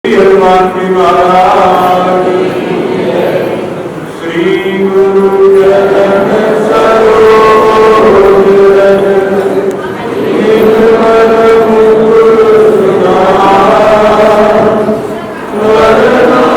हनुमान जी महाराज श्री गुरु चरण सरोज रज निर्मल मुकुर सुधार वरनों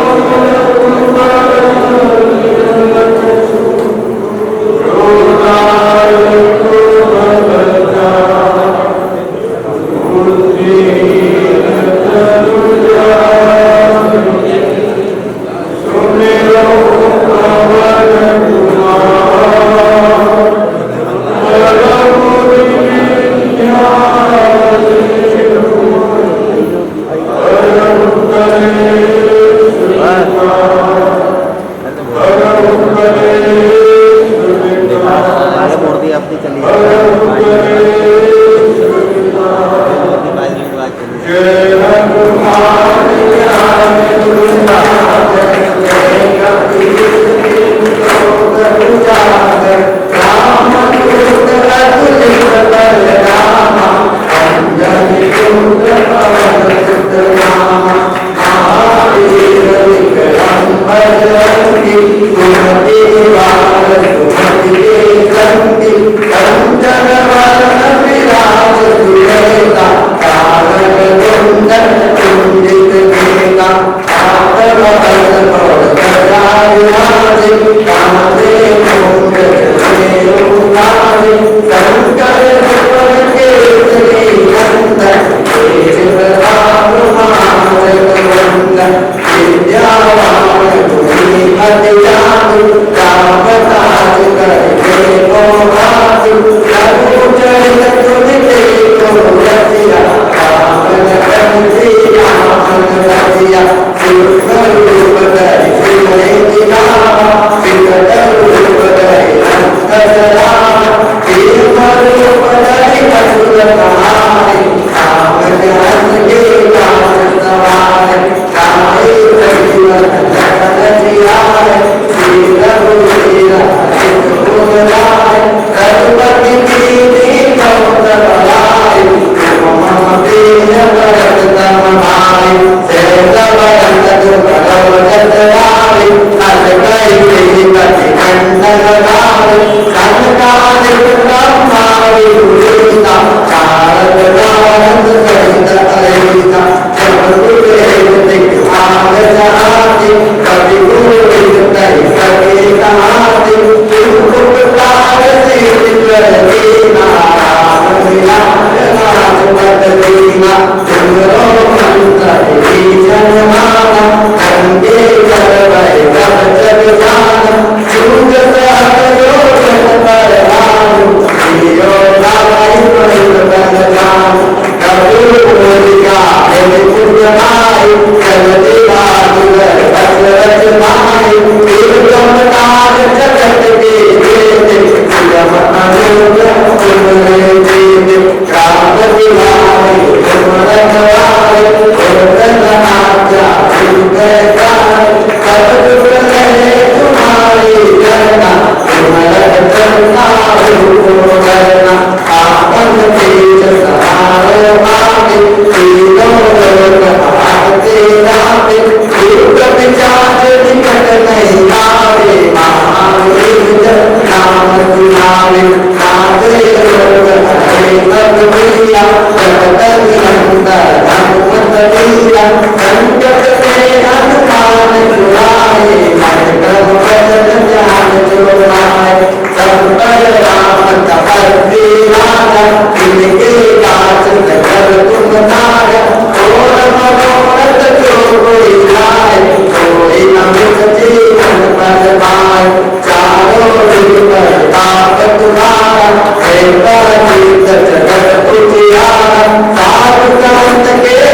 साधु संत के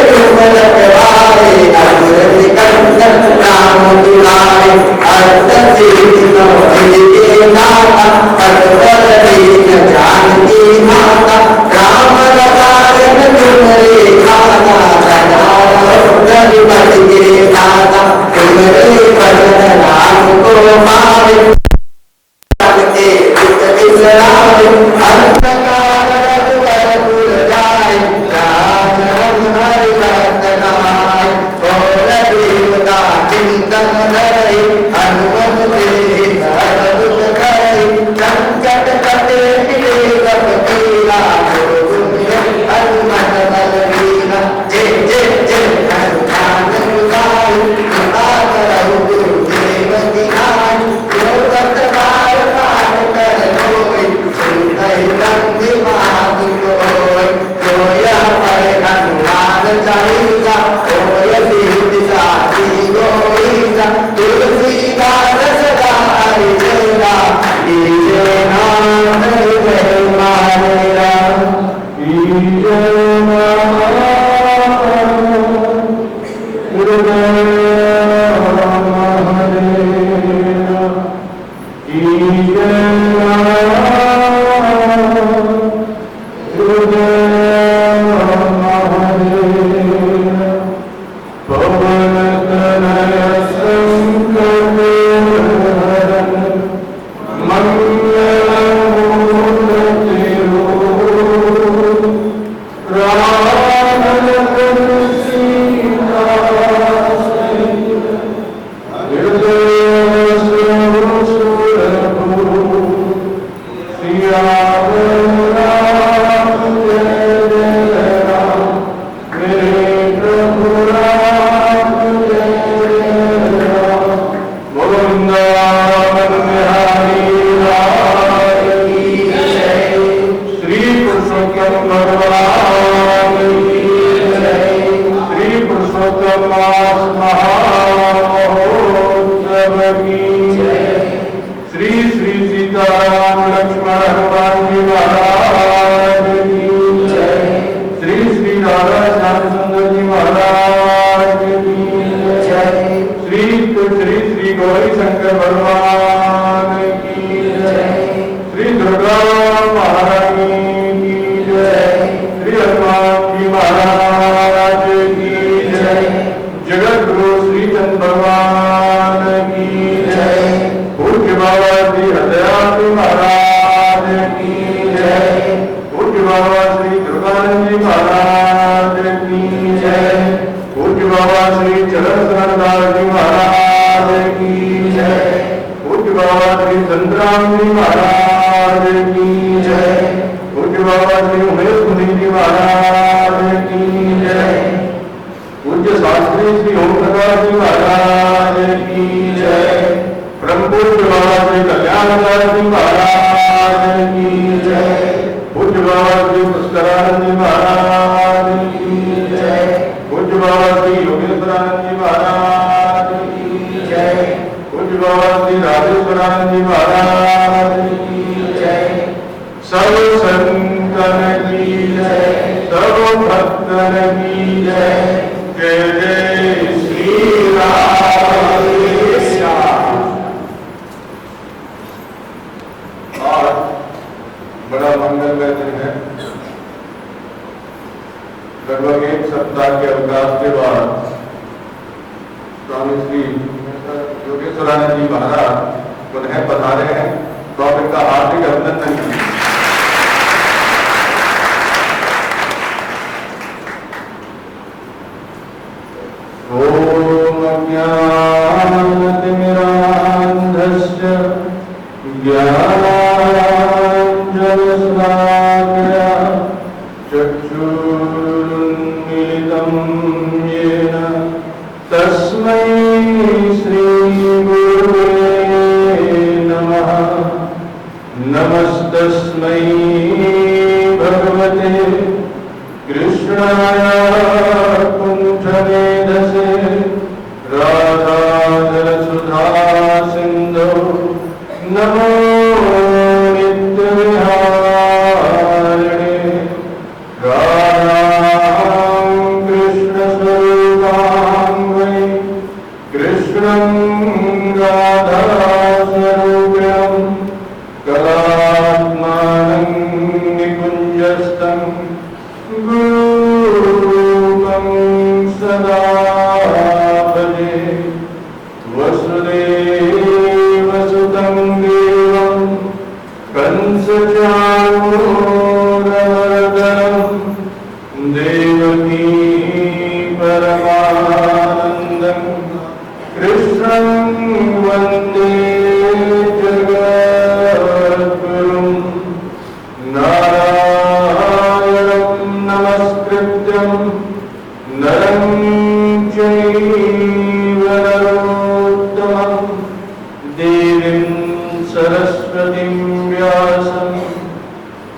सरस्वतीं व्यासं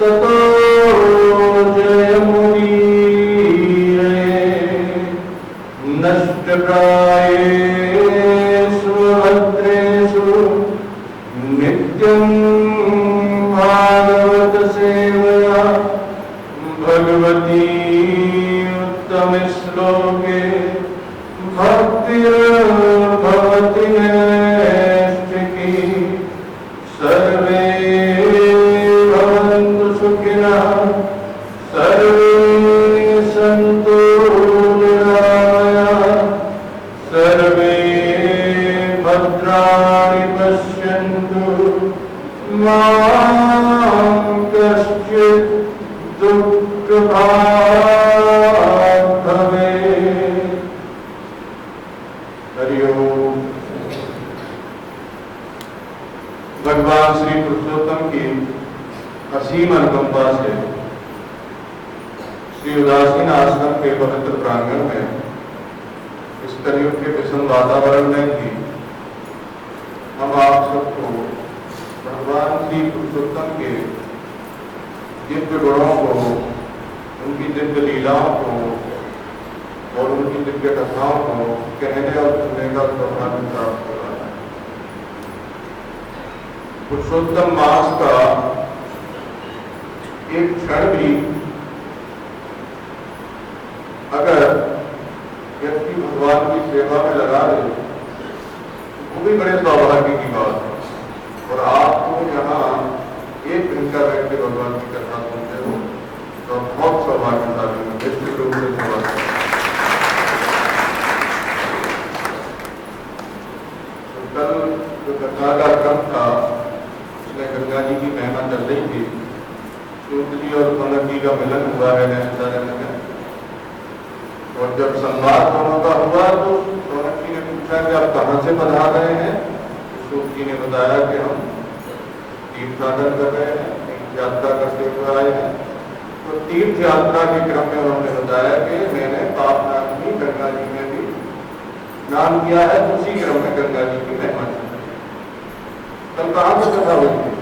ततो भगवती उत्तम श्लोके भक्तिर्भवति नैष्ठिकी सर्वे भवन्तु सुखिनः सर्वे सन्तु निरामयाः सर्वे भद्राणि पश्यन्तु मा कश्चित् दुःखभाग् भवेत्। हरि ओम। भगवान श्री पुरुषोत्तम की असीम अनुकंपा से श्री उदासीन आश्रम के पवित्र प्रांगण में इस कलयुग के विषम वातावरण में भी हम आप सबको भगवान श्री पुरुषोत्तम के दिव्य गुणों को, उनकी दिव्य लीलाओं को और उनकी दिव्य कथाओं को कहने और सुनने का सौभाग्य प्राप्त हो रहा है। पुरुषोत्तम मास का एक क्षण भी अगर व्यक्ति भगवान की सेवा में लगा दे वो भी बड़े सौभाग्य की बात है। और आपको यहाँ एक घंटा बैठ के भगवान की कथा सुनते हो तो बहुत सौभाग्यशाली है, निश्चित रूप से सौभाग्य। तो कल जो कथा का क्रम था उसमें गंगा जी की महिमा चल रही थी। सूत जी और कमल जी का मिलन हुआ है नैमिषारण्य में। और जब संवाद दोनों का हुआ तो सौनक जी ने पूछा कि आप कहाँ से पधार रहे हैं। सूत जी ने बताया कि हम तीर्थाटन कर रहे हैं, तीर्थ यात्रा करते हुए आए हैं। तो तीर्थ यात्रा के क्रम में उन्होंने बताया कि मैंने पापनाशनी गंगा जी में भी स्नान किया है। उसी क्रम में गंगा जी की महिमा चल रही है। कल कहाँ से कथा हुई थी?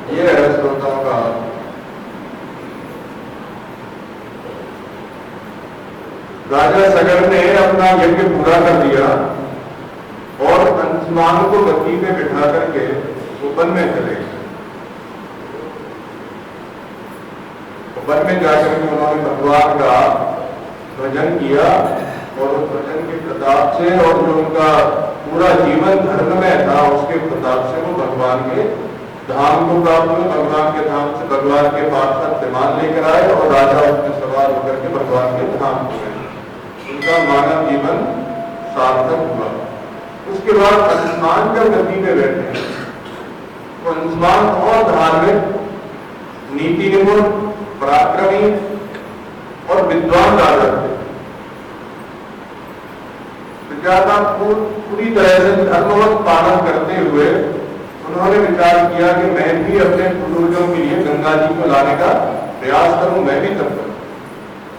ये है श्रोताओं का राजा सगर ने अपना यज्ञ पूरा कर दिया और अंशुमान को गद्दी पे बिठा करके वन में चले गए। वन में जाकर के उन्होंने भगवान का भजन किया और उस भजन के प्रताप से और जो उनका पूरा जीवन धर्म में था उसके प्रताप से वो भगवान के धाम को प्राप्त हुए। भगवान के धाम से भगवान के पास तक विमान लेकर आए और राजा उसमें सवार होकर के भगवान के धाम को गए। उनका मानव जीवन सार्थक हुआ। उसके बाद अंशुमान जब गद्दी पे बैठे तो अंशुमान और धार्मिक, नीति निपुण, पराक्रमी और विद्वान राजा थे। प्रजा का पूरी तरह से धर्मवत पालन करते हुए उन्होंने विचार किया कि मैं भी अपने पूर्वजों के लिए गंगा जी को लाने का प्रयास करूं, मैं भी तप करूं।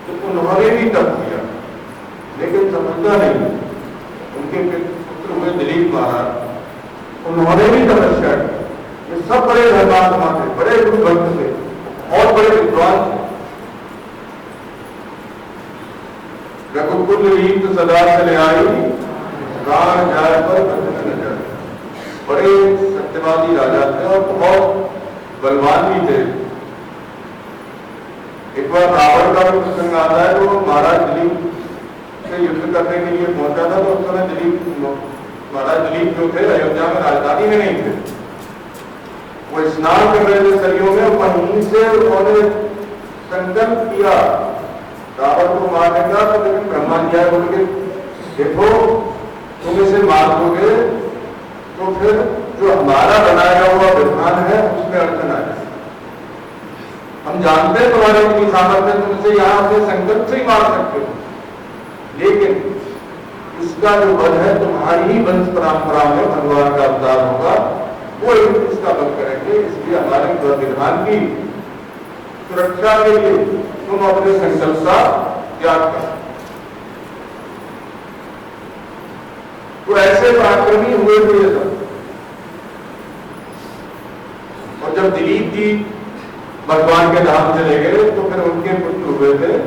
तो उन्होंने भी तप किया लेकिन समझता नहीं। उनके पुत्र हुए दिलीप महाराज, उन्होंने भी तपस्या की। ये सब बड़े धर्मात्मा थे, बड़े गुरु भक्त थे और बड़े विद्वान थे। रघुकुल रीत सदा चले आई, प्राण जाए पर बंधन न जाए। बड़े सत्यवादी राजा थे और बहुत बलवान भी थे। एक बार रावण का भी प्रसंग आता है तो महाराज दिलीप से युद्ध करने के लिए पहुंचा था। तो उस समय महाराज दिलीप जो थे अयोध्या में राजधानी में नहीं थे, वो स्नान कर रहे थे सरयू में। वहीं से उन्होंने संकल्प किया रावण को मारने का। तो लेकिन ब्रह्मा जी आए, बोले देखो तुम इसे मार दोगे तो फिर जो हमारा बनाया हुआ विधान है उसमें अड़चन आ जाए। हम जानते हैं तुम्हारे इतनी सामर्थ्य, तुम इसे यहाँ से संकल्प से ही मार सकते हो, लेकिन इसका जो वध है तुम्हारी ही वंश परंपरा में भगवान का अवतार होगा, वो इसका वध करेंगे। इसलिए हमारे विधान की सुरक्षा के लिए तुम अपने संकल्प का त्याग करो। तो ऐसे पराक्रमी हुए थे ये सब। और जब दिलीप जी भगवान के धाम चले गए तो फिर उनके पुत्र हुए थे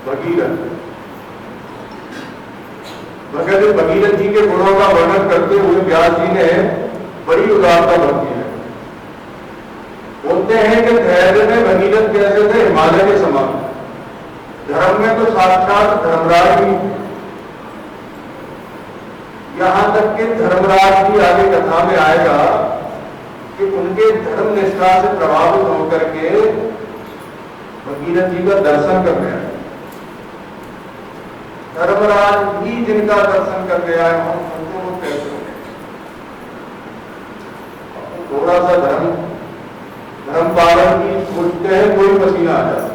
भगीरथ। भगत भगीरथ जी के गुणों का वर्णन करते हुए व्यास जी ने बड़ी उदारता बरती है। बोलते हैं कि धैर्य में भगीरथ कैसे थे, हिमालय के समान। धर्म में तो साक्षात धर्मराज भी, यहां तक कि धर्मराज भी आगे कथा में आएगा कि उनके धर्म निष्ठा से प्रभावित होकर के भगीरथ जी का दर्शन करने आए। धर्मराज भी जिनका दर्शन करने आए हम उनको वो कैसे होंगे? थोड़ा सा धर्म पालन की सोचते हैं, कोई पसीना आ जाता।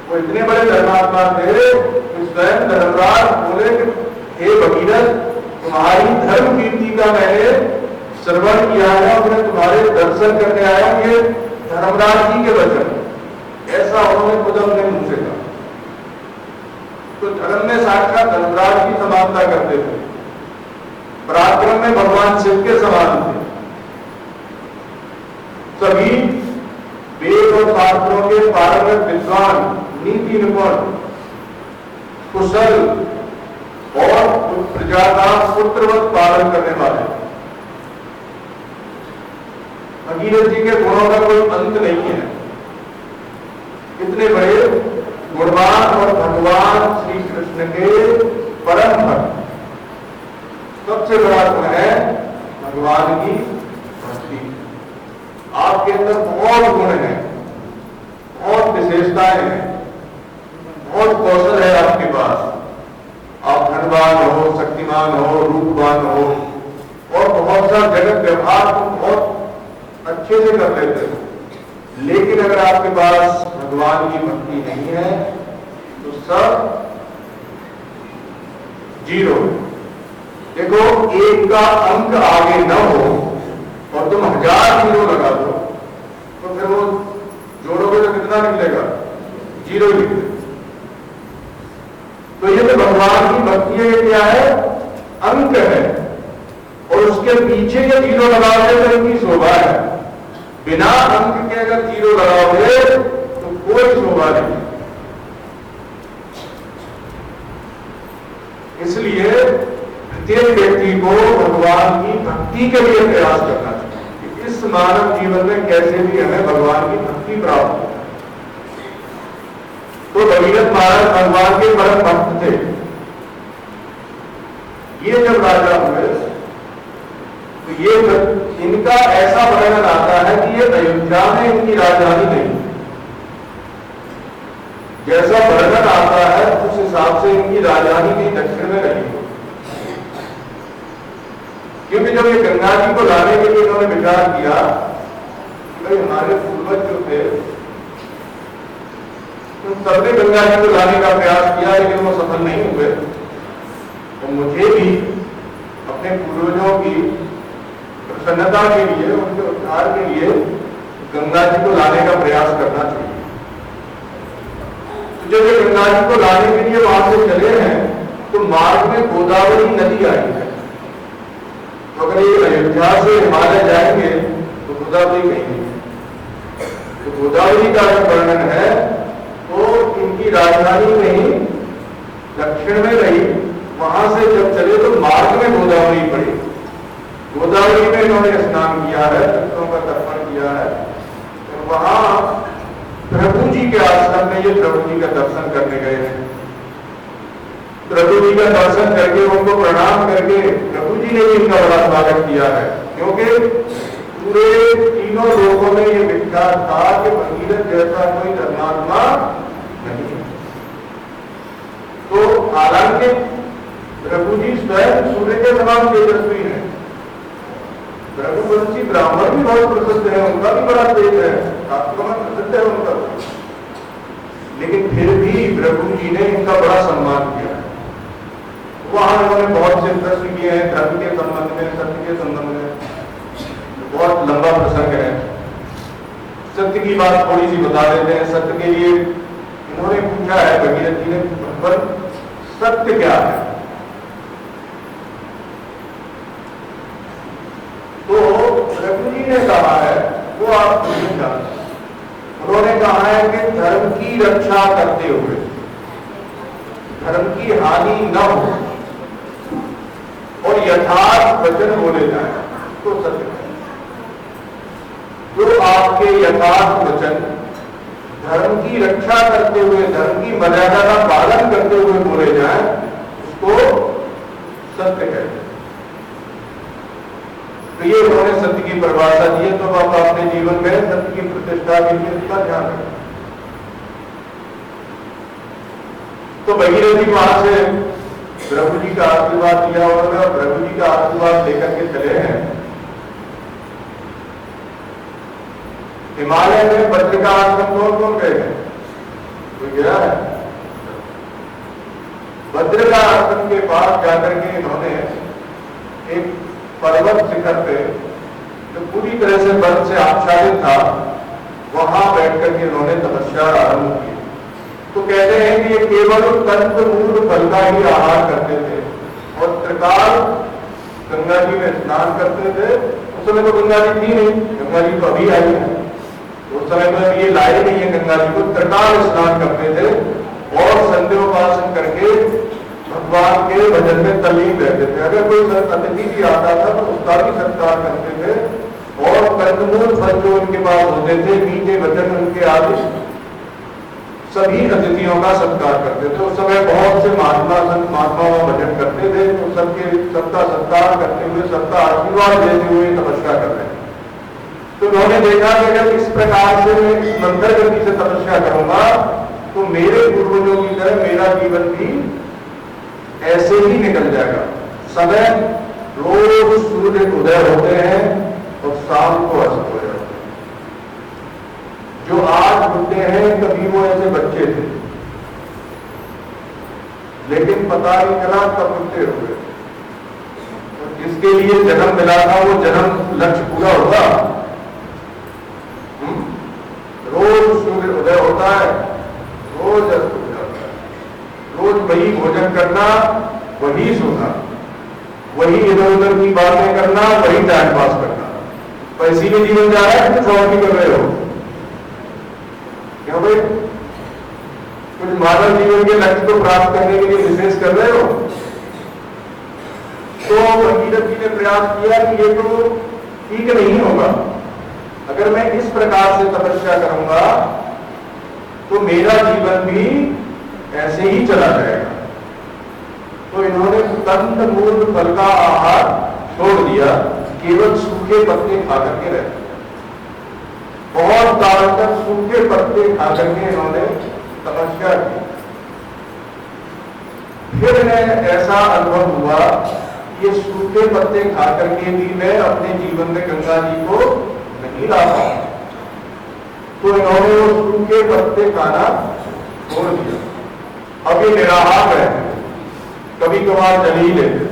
वो इतने बड़े धर्मात्मा थे कि स्वयं धर्मराज बोले कि हे भगीरथ, तुम्हारी धर्म कीर्ति का मैंने श्रवण किया है और मैं तुम्हारे दर्शन करने आया हूं। ये धर्मराज जी के वचन, ऐसा उन्होंने खुद अपने मुंह से कहा। तो धर्म में साक्षात धर्मराज की समानता करते थे, पराक्रम में भगवान शिव के समान थे। सभी वेद और शास्त्रों के पारंगत विद्वान, नीति निपुण, कुशल और प्रजा का पुत्रवत पालन करने वाले। भगीरथ जी के गुणों का कोई अंत नहीं है। इतने बड़े गुणवान और भगवान श्री कृष्ण के परम भक्त। सबसे बड़ा गुण है भगवान की भक्ति। आपके अंदर बहुत गुण है, बहुत विशेषताएं हैं, बहुत कौशल है आपके पास। आप धनवान हो, शक्तिमान हो, रूपवान हो और बहुत सा जगत व्यवहार को बहुत अच्छे से कर लेते हो, लेकिन अगर आपके पास भगवान की भक्ति नहीं है तो सब जीरो। देखो, एक का अंक आगे न हो और तुम 1000 जीरो लगा दो तो फिर वो जोड़ोगे तो कितना निकलेगा? जीरो ही। तो ये तो भगवान की भक्ति है, क्या है? अंक है। और उसके पीछे के जीरो लगाओगे तो इनकी शोभा है। बिना अंक के अगर जीरो लगाओगे तो कोई शोभा नहीं। इसलिए प्रत्येक व्यक्ति को भगवान की भक्ति के लिए प्रयास करना चाहिए कि इस मानव जीवन में कैसे भी हमें भगवान की भक्ति प्राप्त हो। तो भगीरथ महाराज भगवान के परम भक्त थे। ये जब राजा हुए तो ये इनका ऐसा वर्णन आता है कि ये अयोध्या में इनकी राजधानी नहीं, जैसा वर्णन आता है उस हिसाब से इनकी राजधानी कहीं दक्षिण में रही। क्योंकि जब ये गंगा जी को लाने के लिए इन्होंने विचार किया कि भाई हमारे पूर्वज जो थे तो सबने गंगा जी को लाने का प्रयास किया लेकिन वो सफल नहीं हुए, तो मुझे भी अपने पूर्वजों की प्रसन्नता के लिए, उनके उद्धार के लिए गंगा जी को लाने का प्रयास करना चाहिए। तो जब ये गंगा जी को लाने के लिए वहां से चले हैं तो मार्ग में गोदावरी नदी आई है। तो अगर ये अयोध्या से हिमालय जाएंगे तो गोदावरी कहीं नहीं। तो गोदावरी का जो वर्णन है तो इनकी राजधानी नहीं दक्षिण में रही, वहां से जब चले तो मार्ग में गोदावरी पड़ी। गोदावरी में इन्होंने स्नान किया है, पितरों का तर्पण किया है। तो वहां प्रभु जी के आश्रम में ये प्रभु जी का दर्शन करने गए हैं। प्रभु जी का दर्शन करके उनको प्रणाम करके प्रभु जी ने भी इनका बड़ा स्वागत किया है, क्योंकि पूरे तीनों लोगों में ये विख्यात था कि भगीरथ जैसा कोई धर्मात्मा नहीं। तो हालांकि प्रभु जी स्वयं सूर्य के समान तेजस्वी है। रघुवंशी ब्राह्मण भी बहुत प्रसिद्ध है, उनका भी बड़ा तेज है, शास्त्रों में प्रसिद्ध है उनका। लेकिन फिर भी प्रभु जी ने इनका बड़ा सम्मान किया है। वहां उन्होंने बहुत से प्रश्न किए हैं धर्म के संबंध में, सत्य के संबंध में। बहुत लंबा प्रसंग है, सत्य की बात थोड़ी सी बता देते हैं। सत्य के लिए इन्होंने पूछा है भगीरथ जी ने, भगवान सत्य क्या है? तो प्रभु जी ने रक्षा करते हुए, धर्म की हानि न हो और यथार्थ वचन बोले जाए तो सत्य है। जो आपके यथार्थ वचन धर्म की रक्षा करते हुए, धर्म की मर्यादा का पालन करते हुए बोले जाए, उसको सत्य कहते हैं। तो ये उन्होंने सत्य की परिभाषा दी है। तो आप अपने जीवन में सत्य की प्रतिष्ठा के लिए इसका ध्यान रखें। तो भगीरथी वहां से प्रभु जी का आशीर्वाद लिया और प्रभु जी का आशीर्वाद लेकर के चले हैं। हिमालय में बद्रिका आश्रम कौन कौन गए हैं? कोई गया है? बद्रिका आश्रम के पास जाकर के इन्होंने एक पर्वत शिखर पे, जो पूरी तरह से बर्फ से आच्छादित था, वहां बैठ करके इन्होंने तपस्या आरंभ की। तो कहते हैं कि ये केवल कंद मूल फल का ही आहार करते थे और त्रिकाल गंगा जी में स्नान करते थे। उस समय तो गंगा जी थी नहीं, गंगा जी तो अभी आई है। उस समय में ये लाए नहीं है गंगा जी को। त्रिकाल स्नान करते थे और संध्योपासन करके भगवान के भजन में तल्लीन रहते थे। अगर कोई अतिथि भी आता था तो उसका भी सत्कार करते थे और कंदमूल फल जो उनके पास होते थे, मीठे वचन उनके आदि, सभी अतिथियों का सत्कार करते थे। उस समय बहुत से महात्मा संत महात्मा भजन करते थे, तो सबका सत्कार करते हुए, सबका आशीर्वाद देते हुए तपस्या कर रहे हैं। तो उन्होंने देखा कि अगर इस प्रकार से मैं इस मंत्र गति से तपस्या करूंगा तो मेरे पूर्वजों की तरह मेरा जीवन भी ऐसे ही निकल जाएगा। समय रोज सूर्य उदय होते हैं और शाम को अस्त हो जाते हैं। जो आज बुढ़े हैं, कभी वो ऐसे बच्चे थे, लेकिन पता नहीं चला कब बुढ़े हुए। तो जिसके लिए जन्म मिला था वो जन्म लक्ष्य पूरा होगा। रोज सूर्य उदय होता है, रोज अस्त हो जाता है। रोज वही भोजन करना, वही सोना, वही इधर उधर की बातें करना, वही टाइम पास करना। तो इसीलिए जीवन जा रहा है, कुछ और भी कर रहे हो क्यों भाई? कुछ मानव जीवन के लक्ष्य को प्राप्त करने के लिए विशेष कर रहे हो? तो भगीरथ जी ने प्रयास किया कि ये तो ठीक नहीं होगा। अगर मैं इस प्रकार से तपस्या करूंगा तो मेरा जीवन भी ऐसे ही चला जाएगा। तो इन्होंने कंद मूल फल का आहार छोड़ दिया, केवल सूखे पत्ते खा करके रहते। बहुत काल तक सूखे पत्ते खा करके इन्होंने तपस्या की। फिर इन्हें ऐसा अनुभव हुआ कि ये सूखे पत्ते खा करके भी मैं अपने जीवन में गंगा जी को नहीं ला पाऊं। तो इन्होंने वो सूखे पत्ते खाना छोड़ दिया। अब ये निराहार रहते, कभी कभार जल ही लेते।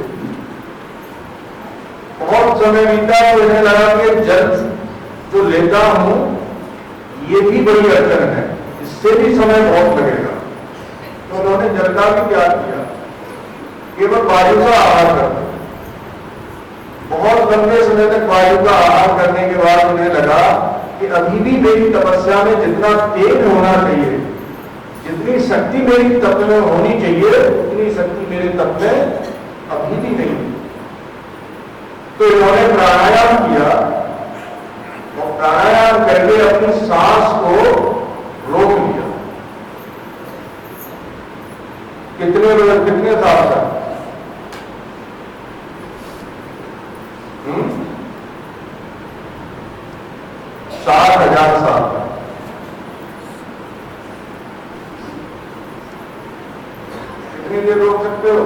बहुत समय बीता तो इन्हें लगा कि जल जो लेता हूं ये भी बड़ी अड़चन है, इससे भी समय बहुत लगेगा। तो उन्होंने जल का भी त्याग किया, केवल वायु का आहार करते। बहुत लंबे समय तक वायु का आहार करने के बाद उन्हें लगा कि अभी भी मेरी तपस्या में जितना तेज होना चाहिए, जितनी शक्ति मेरी तप में होनी चाहिए, उतनी शक्ति मेरे तप में अभी भी नहीं। तो इन्होंने प्राणायाम किया और प्राणायाम करके अपनी सांस को रोक लिया। कितने साल तक? सात 7,000 साल तक। कितनी देर रोक सकते हो?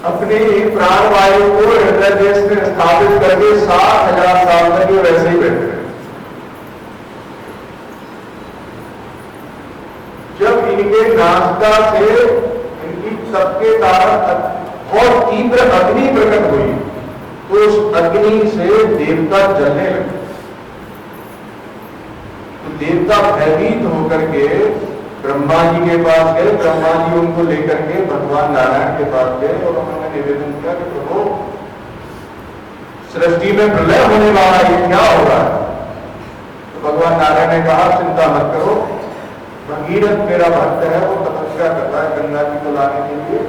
अपने प्राण वायु को हृदय देश में स्थापित करके 7,000 साल तक ये वैसे ही बैठे रहे। जब इनके नासिका से इनकी तप के कारण बहुत तीव्र अग्नि प्रकट हुई तो उस अग्नि से देवता जलने लगे। तो देवता भयभीत होकर के ब्रह्मा जी के पास गए। ब्रह्मा जी उनको लेकर के भगवान नारायण के पास गए और उन्होंने निवेदन किया कि प्रभु, सृष्टि में प्रलय होने वाला, ये क्या हो रहा है? भगवान नारायण ने कहा चिंता मत करो, भगीरथ मेरा भक्त है, वो तपस्या कर रहा है गंगा जी को लाने के लिए,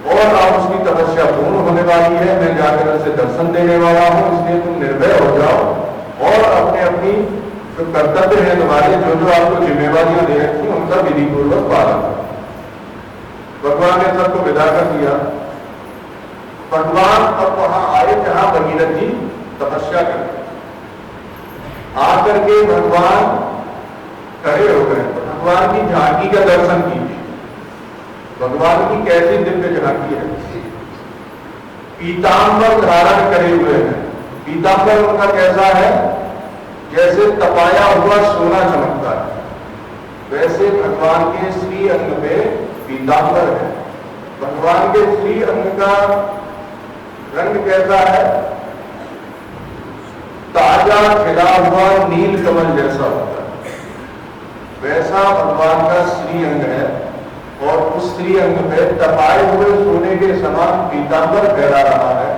और अब उसकी तपस्या पूर्ण होने वाली है, मैं जाकर उसे दर्शन देने वाला हूँ, इसलिए तुम निर्भय हो जाओ और अपने अपनी जो कर्तव्य है तुम्हारे, जो जो आपको जिम्मेवारियां दे रखी उनका विधि पूर्वक पालन करो। भगवान ने सबको विदा कर दिया। भगवान अब वहां आए जहां भगीरथ जी तपस्या करते, आकर के भगवान खड़े हो गए, तो भगवान की झांकी का दर्शन कीजिए। भगवान की कैसी दिव्य झांकी है। पीतांबर धारण करे हुए हैं। पीतांबर उनका कैसा है, जैसे तपाया हुआ सोना चमकता है, वैसे भगवान के श्री अंग पे पीतांबर है। भगवान के श्री अंग का रंग कैसा है, ताजा खिला हुआ नील कमल जैसा होता है, वैसा भगवान का श्री अंग है। और उस श्री अंग पे तपाए हुए सोने के समान पीतांबर फहरा रहा है।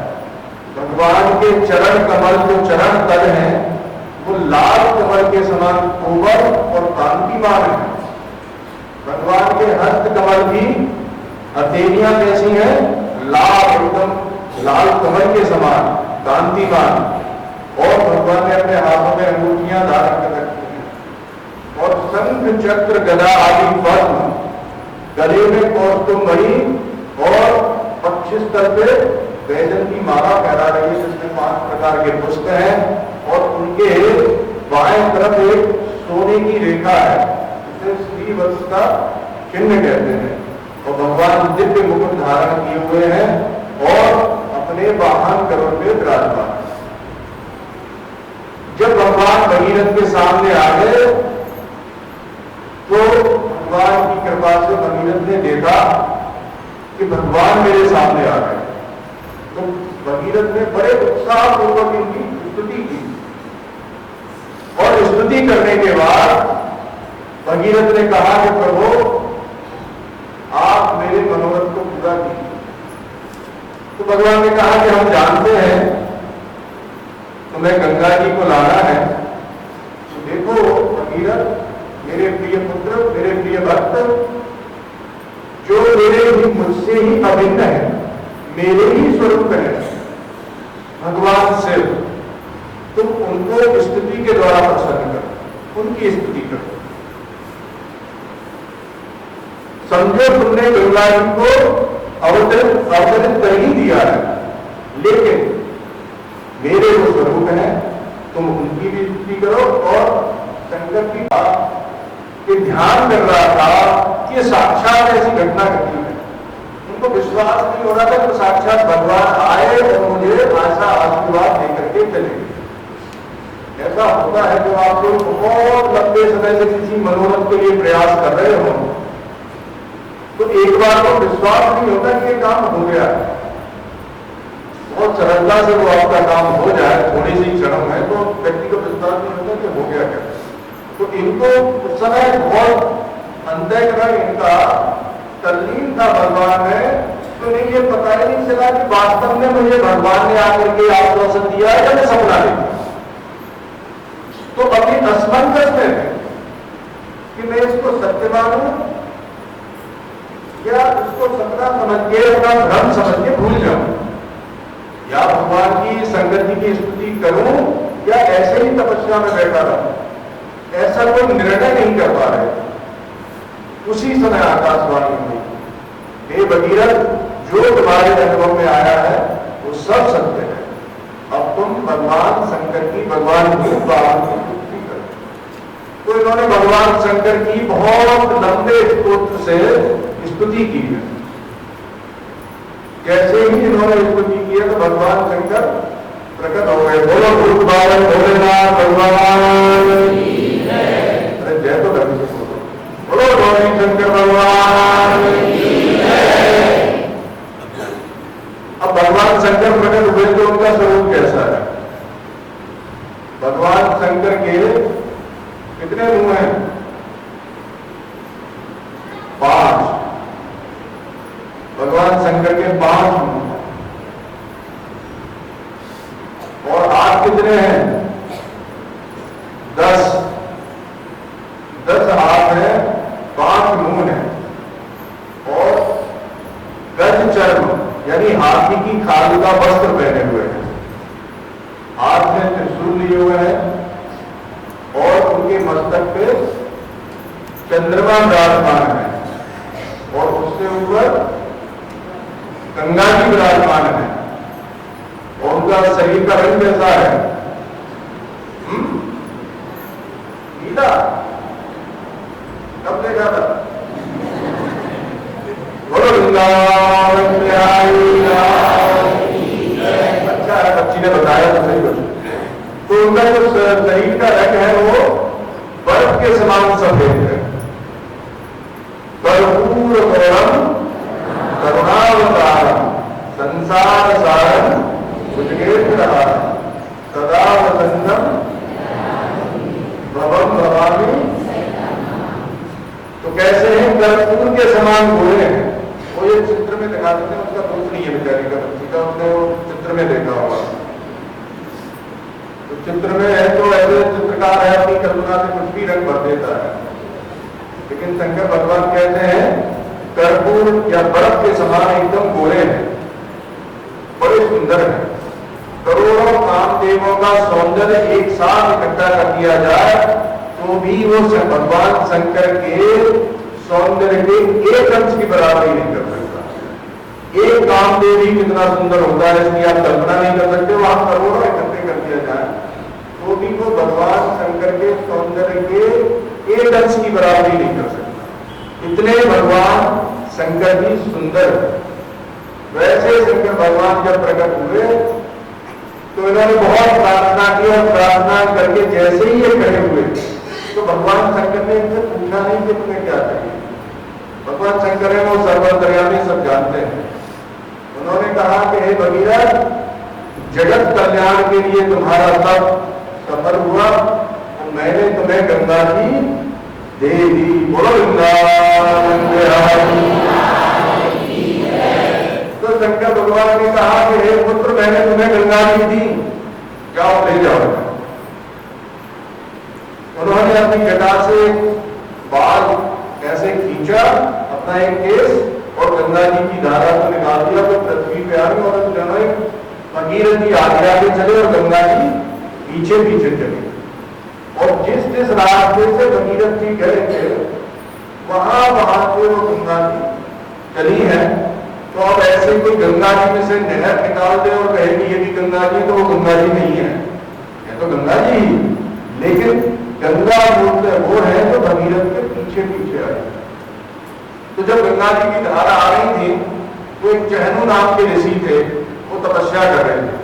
भगवान के चरण कमल, जो चरण तल है, वो लाल कमल के समान कोमल और कांतिमान है। भगवान के हस्त कमल की हथेलियां कैसी हैं, लाल, एकदम लाल कमल के समान कांतिमान। और भगवान ने अपने हाथों में अंगूठियां धारण कर रखी हैं। और शंख चक्र गदा आदि पद्म, गले में कौस्तुभमणि और पक्षस्थल पे वैजन की माला फहरा रही है, जिसमें 5 प्रकार के पुष्प हैं। और उनके बाएं तरफ एक सोने की रेखा है, जिसे श्रीवत्स का चिन्ह कहते हैं। और भगवान दिव्य मुकुट धारण किए हुए हैं और अपने वाहन गरुड़ पे विराजमान। जब भगवान भगीरथ के सामने आ गए तो भगवान की कृपा से भगीरथ ने देखा कि भगवान मेरे सामने आ गए। तो भगीरथ ने बड़े उत्साह पूर्वक इनकी स्तुति की। और स्तुति करने के बाद भगीरथ ने कहा कि प्रभु आप मेरे मनोरथ को पूरा कीजिए। तो भगवान ने कहा कि हम जानते हैं तुम्हें गंगा जी को लाना है, तो देखो भगीरथ, मेरे प्रिय पुत्र, मेरे प्रिय भक्त, जो मेरे ही मुझसे ही अभिन्न है, मेरे ही स्वरूप है, भगवान शिव, तुम उनको स्तुति के द्वारा प्रसन्न करो, उनकी स्तुति करो। समझो तुमने गंगा जी को अवतरित कर ही दिया है, लेकिन मेरे वो स्वरूप है, तुम उनकी भी स्तुति करो। और शंकर की बात के ध्यान कर रहा था कि साक्षात ऐसी घटना घटी है। उनको विश्वास नहीं हो रहा था कि साक्षात भगवान आए और मुझे ऐसा आशीर्वाद देकर के चले। ऐसा होता है जब आप लोग बहुत लंबे समय से किसी मनोरथ के लिए प्रयास कर रहे हो, तो एक बार तो विश्वास नहीं होता कि ये काम हो गया है। बहुत सरलता से वो आपका काम हो जाए, थोड़ी सी क्षण में, तो व्यक्ति को विश्वास नहीं होता कि हो गया क्या। तो इनको उस समय बहुत अंतःकरण इनका तल्लीन था भगवान में, तो नहीं ये पता ही नहीं चला कि वास्तव में मुझे भगवान ने आकर के आश्वासन दिया है या मैं सपना देखा। तो अभी असमंजस में थे कि मैं इसको सत्य मानूं या इसको सपना समझ के, अपना भ्रम समझ के भूल जाऊं, या भगवान की संगति की स्तुति करूं या ऐसे ही तपस्या में बैठा रहूं। ऐसा कोई निर्णय नहीं कर पा रहे। उसी समय आकाशवाणी हुई, हे भगीरथ, जो तुम्हारे अनुभव में आया है वो सब सत्य है। अब तुम भगवान शंकर की, भगवान भूत वाहन की स्तुति करो। तो इन्होंने भगवान शंकर की बहुत लंबे स्तोत्र से स्तुति की है। जैसे ही इन्होंने स्तुति की है तो भगवान शंकर प्रकट हो गए। बोलो भूत बालन भोलेनाथ भगवान, अरे जय तो करनी से बोलो, बोलो गौरी शंकर भगवान। अब भगवान शंकर प्रकट हुए तो उनका स्वरूप कैसा है? भगवान शंकर के कितने मुंह हैं? 5। भगवान शंकर के 5 मुंह हैं। और हाथ कितने हैं? 10। का वस्त्र पहने हुए हैं, हाथ में त्रिशूल लिए हुए हैं और उनके मस्तक पे चंद्रमा विराजमान है और उसके ऊपर गंगा जी विराजमान है और उनका शरीर का रंग कैसा है? नीला। कब देखा था? अच्छा है, बच्ची ने बताया तो सही कुछ। तो उनका जो शरीर का रंग है वो बर्फ के समान सफेद है। कर्पूर गौरम करुणावतारम संसार सारम भुजगेन्द्रहारम सदा वसंतम भवम भवामी। तो कैसे हैं? कर्पूर के समान गोरे हैं। वो ये चित्र में दिखाते हैं, उसका दोष नहीं है बेचारी का, बच्ची का, उसने वो चित्र में देखा होगा। तो चित्र में है तो ऐसे चित्रकार है, अपनी कल्पना से कुछ भी रंग भर देता है, लेकिन शंकर भगवान कहते हैं कर्पूर या बर्फ के समान एकदम गोरे हैं, बड़े सुंदर हैं। करोड़ों कामदेवों का सौंदर्य एक साथ इकट्ठा कर दिया जाए तो भी वो भगवान शंकर के सौंदर्य के एक अंश की बराबरी नहीं कर सकता। एक कामदेव ही कितना सुंदर होता है इसकी आप कल्पना नहीं कर सकते। वहां करोड़ों इकट्ठे कर दिया जाए तो भी वो भगवान शंकर के सौंदर्य के एक अंश की बराबरी नहीं कर सकता। इतने भगवान शंकर जी सुंदर। वैसे शंकर भगवान जब प्रकट हुए तो इन्होंने बहुत प्रार्थना की और प्रार्थना करके जैसे ही ये खड़े हुए तो भगवान शंकर ने इनसे पूछा नहीं कि तुम्हें क्या चाहिए। भगवान शंकर है वो सर्वंतर्यामी, सब जानते हैं। उन्होंने कहा कि हे भगीरथ, जगत कल्याण के लिए तुम्हारा सब सफल हुआ तो मैंने तुम्हें गंगा जी दे दी। बोलो वृंदावन बिहारी। तो शंकर भगवान ने कहा कि हे पुत्र, मैंने तुम्हें गंगा जी दी, जाओ ले जाओ। उन्होंने अपनी जटा से बाल ऐसे खींचा, अपना एक केस, और गंगा जी की धारा को निकाल दिया तो पृथ्वी पे आ गई। और दोनों भगीरथ जी आगे आगे चले और गंगा जी पीछे पीछे चले। और जिस जिस रास्ते से भगीरथ जी गए थे वहां वहां से वो गंगा जी चली है। तो अब ऐसे कोई गंगा जी में से नहर निकाल दे और कहे कि ये भी गंगा जी, तो वो गंगा जी नहीं है, ये तो गंगा जी। लेकिन गंगा वो है तो भगीरथ के पीछे पीछे आई। तो जब गंगा जी की धारा आ रही थी तो एक चहनु नाम के ऋषि थे, वो तपस्या कर रहे थे।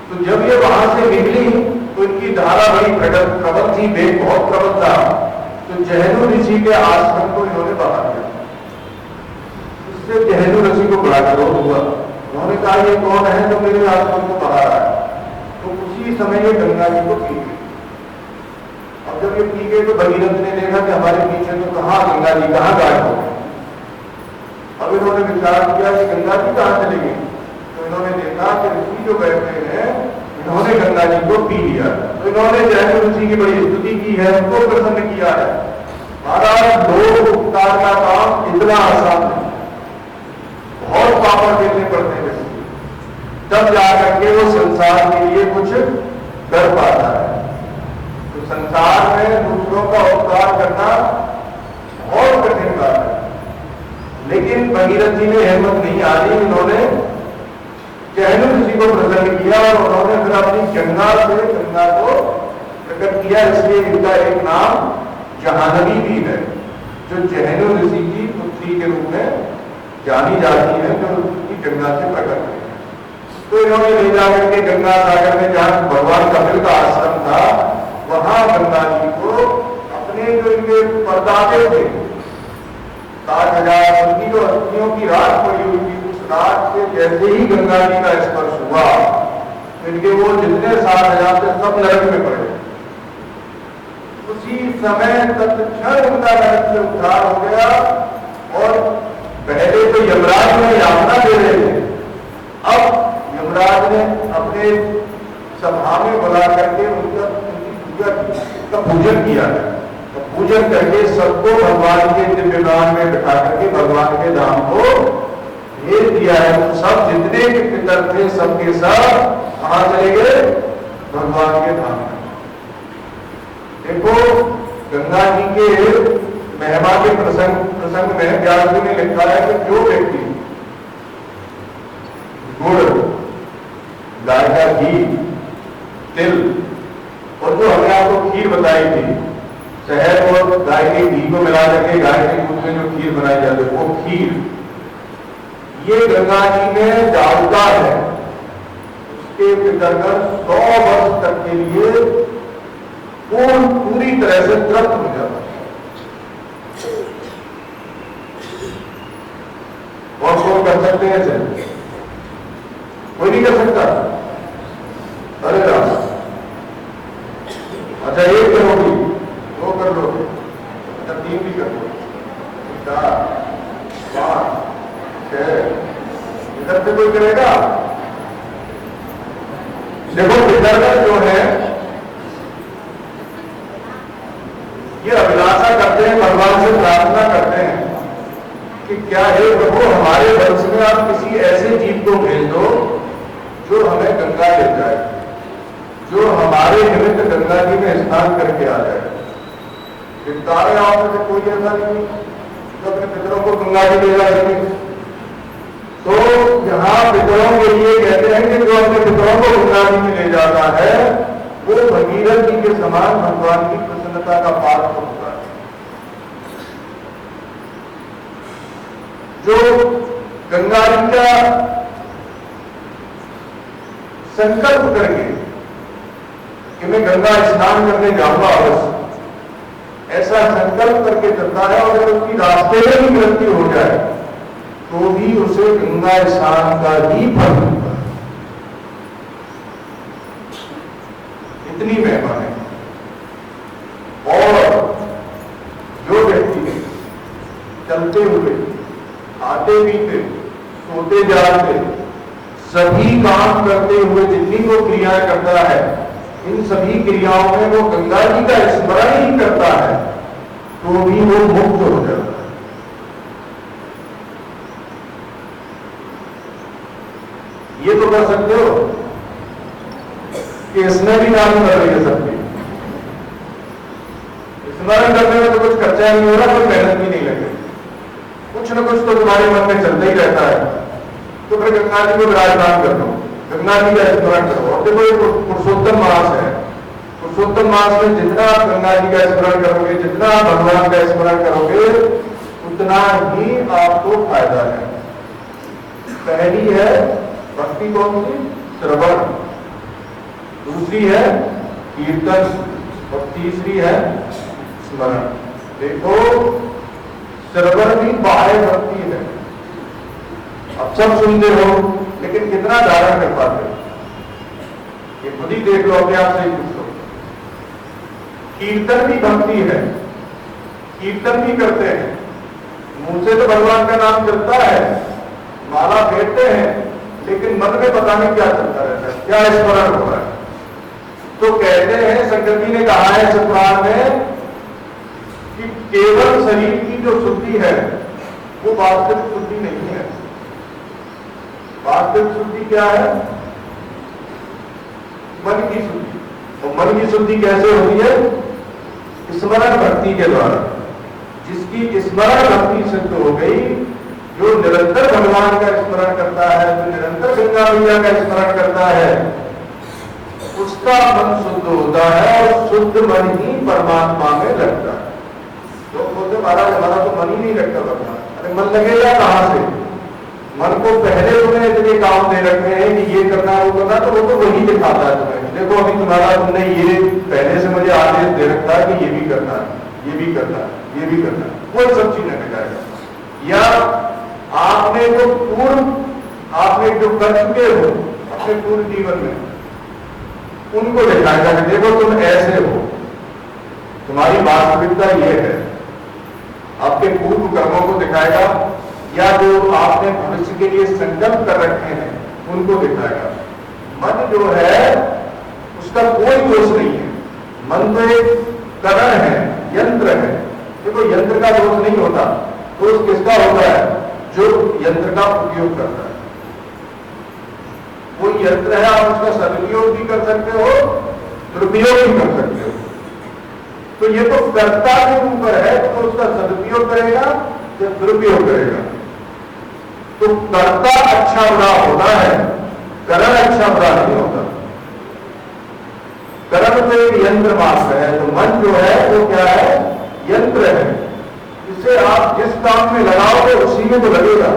तो जब ये वहां से निकली तो इनकी धारा बड़ी प्रबल थी, वेग बहुत प्रबल था। तो चहनु ऋषि के आश्रम को इन्होंने बाहर किया। इससे चहनु ऋषि को बड़ा क्रोध हुआ। उन्होंने कहा ये कौन है जो मेरे आश्रम को बाहर आया। तो उसी समय ये गंगा जी को पी गई। अब जब ये पी गए तो भगीरथ ने देखा कि हमारे पीछे तो कहाँ गंगा जी कहाँ गायब हो गए। अब इन्होंने विचार किया कि गंगा जी कहाँ चले गए। तो इन्होंने देखा कि ऋषि जो बैठे हैं इन्होंने गंगा जी को पी लिया। तो इन्होंने चहनु ऋषि की बड़ी स्तुति की है, उनको प्रसन्न किया है। महाराज, लोक उपकार का काम इतना आसान है, बहुत पापड़ देने पड़ते हैं तब जाकर के वो संसार के लिए कुछ कर पाता है। तो संसार में दूसरों का उपकार करना बहुत कठिन बात है। लेकिन भगीरथ जी ने हिम्मत नहीं हारी। उन्होंने चहनु ऋषि को प्रसन्न किया और उन्होंने फिर अपनी गंगा से गंगा को प्रकट किया। इसलिए इनका एक नाम जहानवी भी है, जो चहनु ऋषि की पुत्री के रूप में जानी जाती है, जो उसकी गंगा से प्रकट हुई। तो इन्होंने ले जाकर के गंगा सागर में जहां भगवान कपिल का आश्रम था वहां गंगा जी को अपने जो इनके परदाते थे 60,000 उनकी जो अस्थियों की राख पड़ी हुई थी, उस राख से जैसे ही गंगा जी का स्पर्श हुआ इनके वो जितने 60,000 थे सब नरक में पड़े। उसी समय तत्क्षण उनका नरक से उद्धार हो गया। और पहले तो यमराज ने यातना दे रहे थे, अब यमराज ने अपने सभा में बुला करके उनकी पूजा की, उनका पूजन किया है। तो पूजन करके सबको भगवान के दिव्यमान में बिठा करके भगवान के धाम को भेज दिया है, तो सब जितने भी पितर थे सबके सब कहां चले गए? भगवान के धाम में। देखो गंगा जी के महिमा के प्रसंग में व्यास जी ने लिखा है कि जो व्यक्ति गुड़, गाय का घी, तिल और जो हमने आपको खीर बताई थी, शहद और गाय के घी को मिला करके गाय के दूध में जो खीर बनाई जाती है, वो खीर, ये गंगा जी में डालता है। उसके पितरगण 100 वर्ष तक के लिए पूरी तरह से तृप्त हो जाता है। और कौन कर सकते हैं ऐसे? कोई नहीं कर सकता। अरे राम, अच्छा एक करोगी, 2 कर लोगे, अच्छा 3 भी कर लो, 4, 5, 6, इधर से कोई करेगा? देखो पितरगण जो है ये अभिलाषा करते हैं, भगवान से प्रार्थना करते हैं कि क्या है प्रभु, हमारे वंश में आप किसी ऐसे जीव को भेज दो जो हमें गंगा ले जाए, जो हमारे निमित्त गंगा जी में स्नान करके आ जाए। सारे गांव में कोई ऐसा नहीं जो अपने पितरों को गंगा जी ले जा सके। तो यहाँ पितरों के लिए कहते हैं कि जो अपने पितरों को गंगा जी में ले जाता है वो भगीरथ जी के समान भगवान की प्रसन्नता का पात्र होता है। जो गंगा जी का संकल्प करके कि मैं गंगा स्नान करने जाऊंगा अवश्य, ऐसा संकल्प करके चलता है और अगर उसकी रास्ते में भी मृत्यु हो जाए तो भी उसे गंगा स्नान का ही फल मिलता है। इतनी महिमा है। और जो व्यक्ति चलते हुए, खाते पीते, सोते जागते, सभी काम करते हुए जितनी वो क्रियाएं करता है, इन सभी क्रियाओं में वो गंगा जी का स्मरण ही करता है तो भी वो मुक्त हो जाता है। ये तो कर सकते हो कि इसमें भी काम कर रही है सबकी। स्मरण करने में तो कुछ खर्चा नहीं हो रहा, कोई मेहनत भी नहीं लगे, कुछ न कुछ तो तुम्हारे मन में चलता ही रहता है। तो फिर गंगा जी को विराजमान कर दो, गंगा जी का स्मरण करो। और देखो ये पुरुषोत्तम मास है, पुरुषोत्तम मास में जितना आप गंगा जी का स्मरण करोगे, जितना आप भगवान का स्मरण करोगे, उतना ही आपको फायदा है। पहली है भक्ति, कौन सी? श्रवण। दूसरी है कीर्तन और तीसरी है स्मरण। देखो श्रवण भी बाह्य भक्ति है, अब सब सुनते हो लेकिन कितना धारण कर पाते हो ये खुद ही देख लो, अपने आप से ही पूछ लो। कीर्तन भी भक्ति है, कीर्तन भी करते हैं, मुंह से तो भगवान का नाम चलता है, माला फेरते हैं, लेकिन मन में पता नहीं क्या चलता रहता है, क्या स्मरण हो रहा है। तो कहते हैं, शंकर जी ने कहा है पुराण में कि केवल शरीर की जो शुद्धि है वो वास्तविक शुद्धि नहीं है। वास्तविक शुद्धि क्या है? मन की शुद्धि। और मन की शुद्धि कैसे होती है? स्मरण भक्ति के द्वारा। जिसकी स्मरण भक्ति सिद्ध हो गई, जो निरंतर भगवान का स्मरण करता है, जो निरंतर गंगा मैया का स्मरण करता है, उसका मन शुद्ध होता है और शुद्ध मन ही परमात्मा में लगता है। लोग बोलते महाराज हमारा तो मन ही नहीं लगता भगवान। अरे मन लगेगा कहां से? मन को पहले तुम्हें इतने काम दे रखे हैं कि ये करना वो करना, तो वो तो वही दिखाता है तुम्हें। देखो अभी तुम्हारा तुमने ये पहले से मुझे आदेश दे रखा है कि ये भी करना है, ये भी करना है, ये भी करना है, वो सब चीजें दिखाएगा। या आपने जो कर चुके हो अपने पूरे जीवन में, उनको दिखाएगा कि देखो तुम ऐसे हो, तुम्हारी वास्तविकता ये है। आपके पूर्व कर्मों को दिखाएगा, या जो आपने भविष्य के लिए संकल्प कर रखे हैं उनको दिखाएगा। मन जो है उसका कोई दोष नहीं है। मन तो एक करण है, यंत्र है। देखो यंत्र का दोष नहीं होता, दोष किसका होता है? जो यंत्र का उपयोग करता है। वो यंत्र है, आप उसका सदुपयोग भी कर सकते हो, दुरुपयोग भी कर सकते हो। तो ये तो कर्ता के ऊपर है, तो उसका सदुपयोग करेगा या दुरुपयोग करेगा। तो कर्ता अच्छा बुरा होता है, करण अच्छा बुरा नहीं होता। करण तो एक यंत्र मात्र है, तो मन जो है वो क्या है, यंत्र है। इसे आप जिस काम में लगाओगे उसी में तो लगेगा।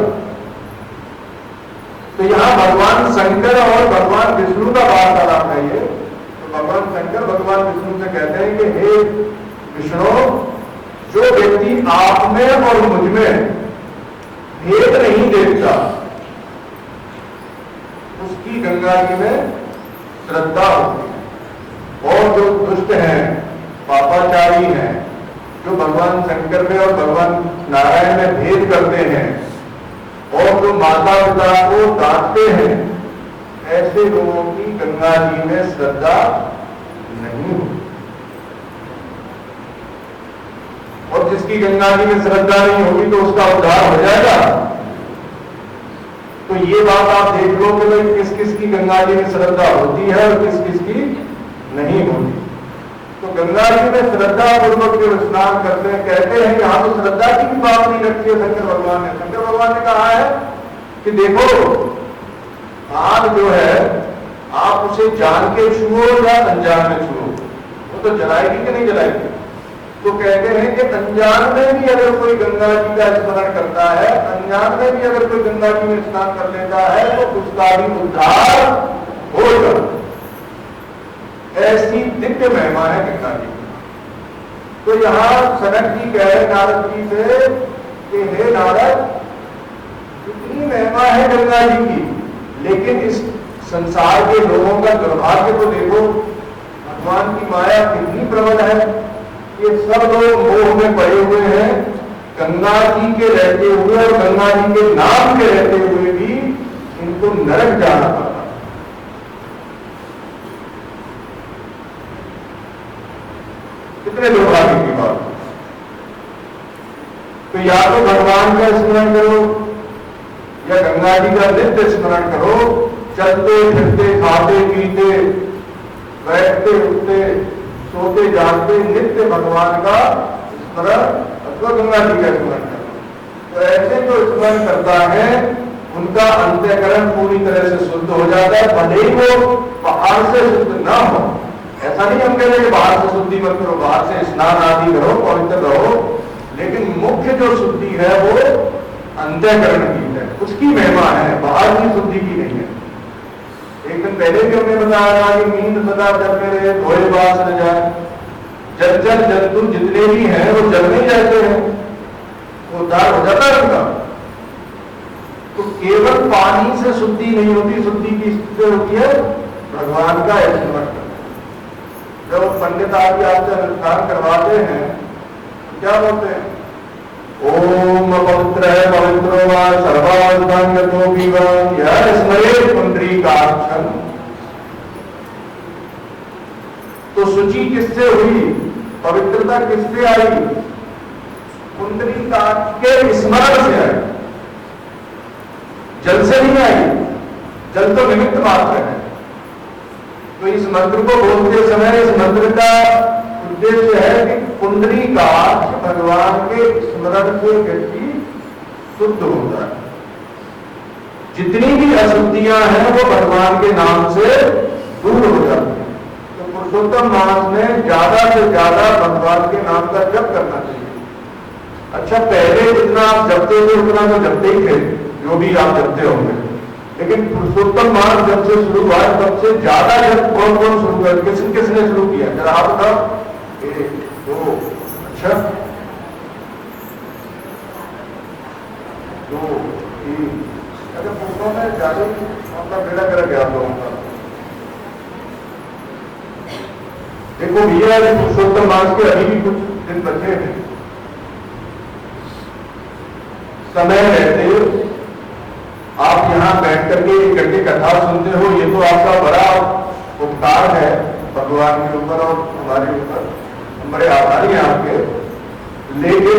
तो यहां भगवान शंकर और भगवान विष्णु का वार्तालाप है ये। तो भगवान शंकर भगवान विष्णु से कहते हैं कि हे विष्णु, जो व्यक्ति आप में और मुझ में भेद नहीं देखता, उसकी गंगा जी में श्रद्धा होती है। और जो दुष्ट हैं, पापाचारी हैं, जो भगवान शंकर में और भगवान नारायण में भेद करते हैं और जो माता पिता को डांटते हैं, ऐसे लोगों की गंगा जी में श्रद्धा नहीं होती। और जिसकी गंगा जी में श्रद्धा नहीं होगी तो उसका उद्धार हो जाएगा। तो ये बात आप देख लो कि भाई किस किस की गंगा जी में श्रद्धा होती है और किस किस की नहीं होती। तो गंगा जी में श्रद्धा पूर्वक जो स्नान करते हैं, कहते हैं यहां तो श्रद्धा की भी बात नहीं रखी है शंकर भगवान ने। शंकर भगवान ने कहा है कि देखो, आग जो है आप उसे जान के छुओ या अनजान में छुओ, वो तो जलाएगी कि नहीं जलाएगी। तो कहते हैं कि अनजान में भी अगर कोई गंगा जी का स्मरण करता है, अनजान में भी अगर कोई गंगा जी में स्नान कर लेता है, तो उसका भी उद्धार होगा। ऐसी दिव्य महिमा है गंगा जी। तो यहां सनक जी कह रहे नारद जी से कि हे नारद, इतनी महिमा है गंगा जी की, लेकिन इस संसार के लोगों का दुर्भाग्य तो देखो, भगवान की माया कितनी प्रबल है। ये सब लोग मोह में पड़े हुए हैं, गंगा जी के रहते हुए और गंगा जी के नाम के रहते हुए भी इनको नरक जाना पड़ता। कितने दुर्भाग्य की बात। तो या तो भगवान का स्मरण करो या गंगा जी का नित्य स्मरण करो। चलते फिरते, खाते पीते, बैठते उठते, सोते जागते नित्य भगवान का स्मरण अथवा गंगा जी का स्मरण करो। तो ऐसे जो स्मरण करता है उनका अंतःकरण पूरी तरह से शुद्ध हो जाता है, भले ही वो बाहर से शुद्ध ना हो। ऐसा नहीं हम कह रहे कि बाहर से शुद्धि मत करो, बाहर से स्नान आदि करो, पवित्र रहो, लेकिन मुख्य जो शुद्धि है वो अंतःकरण की है, उसकी महिमा है, बाहर की शुद्धि की नहीं है। एक दिन पहले भी हमने बताया था कि नींद सदा जलते रहे, धोए बास न जाए। जल जल जंतु जितने भी हैं वो जलने जाते हैं, उद्धार हो जाता है उनका। तो केवल पानी से शुद्धि नहीं होती, शुद्धि की स्थिति होती है भगवान का स्मरण करना। जब पंडित आदि आपसे अनुष्ठान करवाते हैं तो क्या बोलते हैं, ओम पवित्र है पवित्रो वा सर्वांगतो विवान यह स्मरेत पुंडरीकाक्षं। तो शुचि किससे हुई, पवित्रता किससे आई, पुंडरीकाक्ष के स्मरण से आई, जल से नहीं आई। जल तो निमित्त मात्र है। तो इस मंत्र को बोलते समय इस मंत्र का उद्देश्य है कि पुंडरीकाक्ष भगवान के स्मरण से व्यक्ति शुद्ध होता है। जितनी भी अशुद्धियां हैं वो भगवान के नाम से दूर हो जाती हैं। तो पुरुषोत्तम मास में ज्यादा से ज्यादा भगवान के नाम का जप करना चाहिए। अच्छा, पहले जितना आप जपते थे उतना तो जपते ही थे, जो भी आप जपते होंगे, लेकिन पुरुषोत्तम मास जब से शुरू हुआ सबसे ज्यादा जब कौन कौन शुरू किया, किसने शुरू किया, जरा आप बताओ। दो, अच्छा, 2 3, अगर पुरुषों में ज्यादा आपका बेड़ा कर गया लोगों का। देखो भैया, पुरुषोत्तम मास के अभी भी कुछ दिन बचे हैं। समय रहते आप यहाँ बैठ करके 1 घंटे कथा सुनते हो, ये तो आपका बड़ा उपकार है भगवान के ऊपर और हमारे ऊपर, हम बड़े आभारी हैं आपके। लेकिन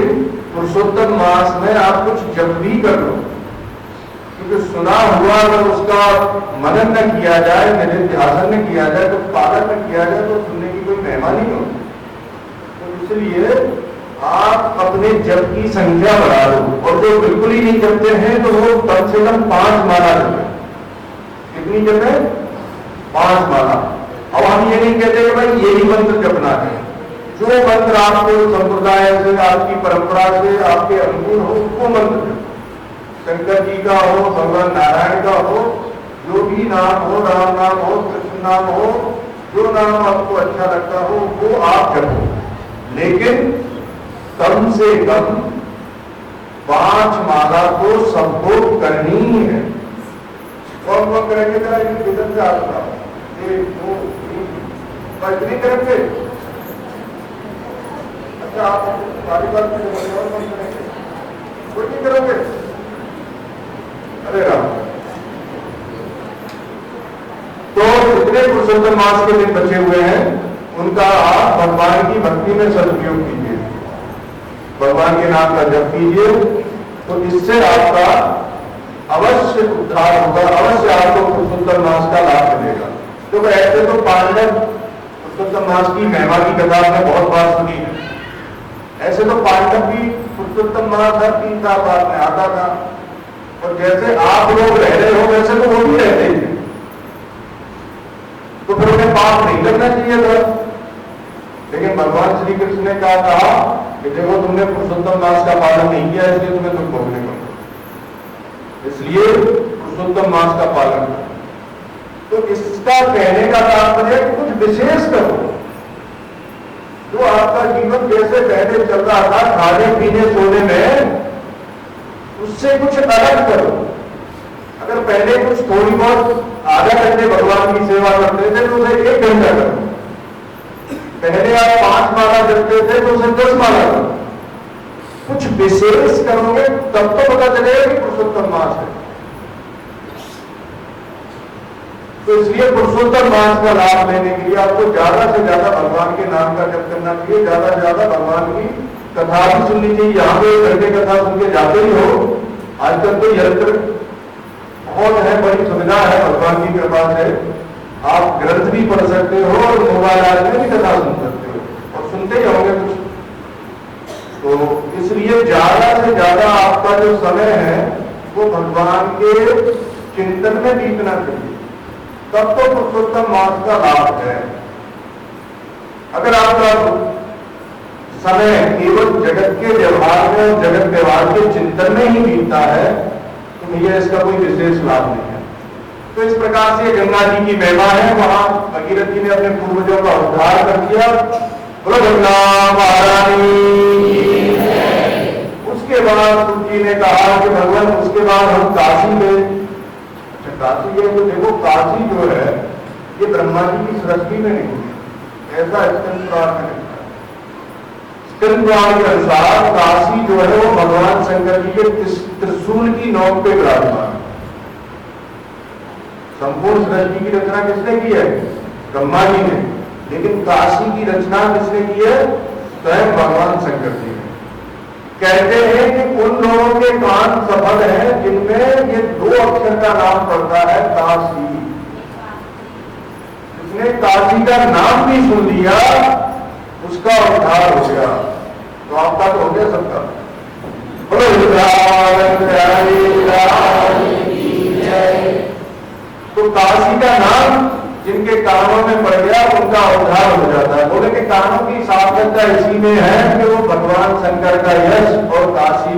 पुरुषोत्तम मास में आप कुछ जप भी कर लो, क्योंकि सुना हुआ अगर उसका मनन न किया जाए, निधिध्यासन न किया जाए, तो पालन न किया जाए, तो सुनने की कोई महिमा नहीं होती। तो इसलिए आप अपने जप की संख्या बढ़ा लो, और जो बिल्कुल ही नहीं जपते हैं तो वो कम से कम 5 माला जपे। कितनी जपे? 5 माला। अब हम ये नहीं कहते कि भाई यही मंत्र जपना है, जो मंत्र आपको संप्रदाय से, आपकी परंपरा से आपके अनुकूल हो, वो मंत्र जपो। शंकर जी का हो, भगवान नारायण का हो, जो भी नाम हो, राम नाम हो, कृष्ण नाम हो, जो नाम आपको अच्छा लगता हो वो आप जपो, लेकिन कम से कम 5 माला तो सबको करनी ही है। कौन कौन करेंगे? जरा किधर से आता है? 1 2 3 नहीं करेंगे? अच्छा, आप सारी बात करेंगे, कोई नहीं करोगे? अरे राम। तो जितने पुरुषोत्तम मास के दिन बचे हुए हैं उनका आप भगवान की भक्ति में सदुपयोग कीजिए, भगवान के नाम का जप कीजिए, तो इससे आपका अवश्य उद्धार होगा, अवश्य आपको पुरुषोत्तम मास का लाभ मिलेगा। तो ऐसे तो पांडव पुरुषोत्तम मास की महिमा की कथा आपने बहुत बार सुनी है। ऐसे तो पांडव की पुरुषोत्तम मास हर 3 साल बाद में आता था, और जैसे आप लोग रह रहे हो वैसे तो वो भी रहते थे, तो फिर उन्हें पाप नहीं करना चाहिए था। लेकिन भगवान श्री कृष्ण ने कहा कि देखो तुमने पुरुषोत्तम मास का पालन नहीं किया, इसलिए तुम्हें दुख भोगने को, इसलिए पुरुषोत्तम मास का पालन करो। तो इसका कहने का तात्पर्य कुछ विशेष करो, जो आपका जीवन जैसे पहले चल रहा था खाने पीने सोने में, उससे कुछ अलग करो। अगर पहले कुछ थोड़ी बहुत आधा घंटे भगवान की सेवा करते थे तो उसे 1 घंटा करो। पहले आप 5 माला जपते थे तो उसे 10 माला करो। कुछ विशेष करोगे तब तो पता चलेगा कि पुरुषोत्तम मास है। तो इसलिए पुरुषोत्तम मास का लाभ लेने के लिए आपको ज्यादा से ज्यादा भगवान के नाम का जप करना चाहिए, ज्यादा से ज्यादा भगवान की कथा भी सुननी चाहिए। यहाँ पे 1 घंटे कथा सुन के जाते ही हो। आजकल तो यंत्र बहुत है, बड़ी सुविधा है, भगवान की कृपा से आप ग्रंथ भी पढ़ सकते हो और मोबाइल आदि में भी कथा सुन सकते हो, और सुनते ही होंगे कुछ। तो इसलिए ज्यादा से ज्यादा आपका जो समय है वो भगवान के चिंतन में बीतना चाहिए, तब तो पुरुषोत्तम मास का लाभ है। अगर आपका समय केवल जगत के व्यवहार में और जगत व्यवहार के चिंतन में ही बीतता है तो भैया इसका कोई विशेष लाभ नहीं है। तो इस प्रकार से गंगा जी की महिमा है। वहां भगीरथ जी ने अपने पूर्वजों का उद्धार कर दिया। बोलो गंगा महारानी। उसके बाद तुलसी ने कहा कि भगवान उसके बाद हम काशी गए। अच्छा काशी गए तो देखो काशी जो है ये ब्रह्मा जी की सृष्टि में नहीं हुई, ऐसा स्कंद पुराण में लिखा है। स्कंद पुराण के अनुसार काशी जो है वो भगवान शंकर जी के त्रिशूल की नोक पे विराजमान है। संपूर्ण सृष्टि की रचना किसने की है? ब्रह्मा जी ने। लेकिन काशी की रचना किसने की है? स्वयं भगवान शंकर जी ने। कहते हैं कि उन लोगों के कान सफल हैं जिनमें ये 2 अक्षर का नाम पड़ता है काशी। जिसने काशी का नाम भी सुन लिया उसका उद्धार हो गया। तो आपका तो हो गया सबका। तो काशी का नाम जिनके कानों में पड़ गया उनका उद्धार हो जाता है। बोले कि कानों की सार्थकता इसी में है कि वो भगवान शंकर का यश और काशी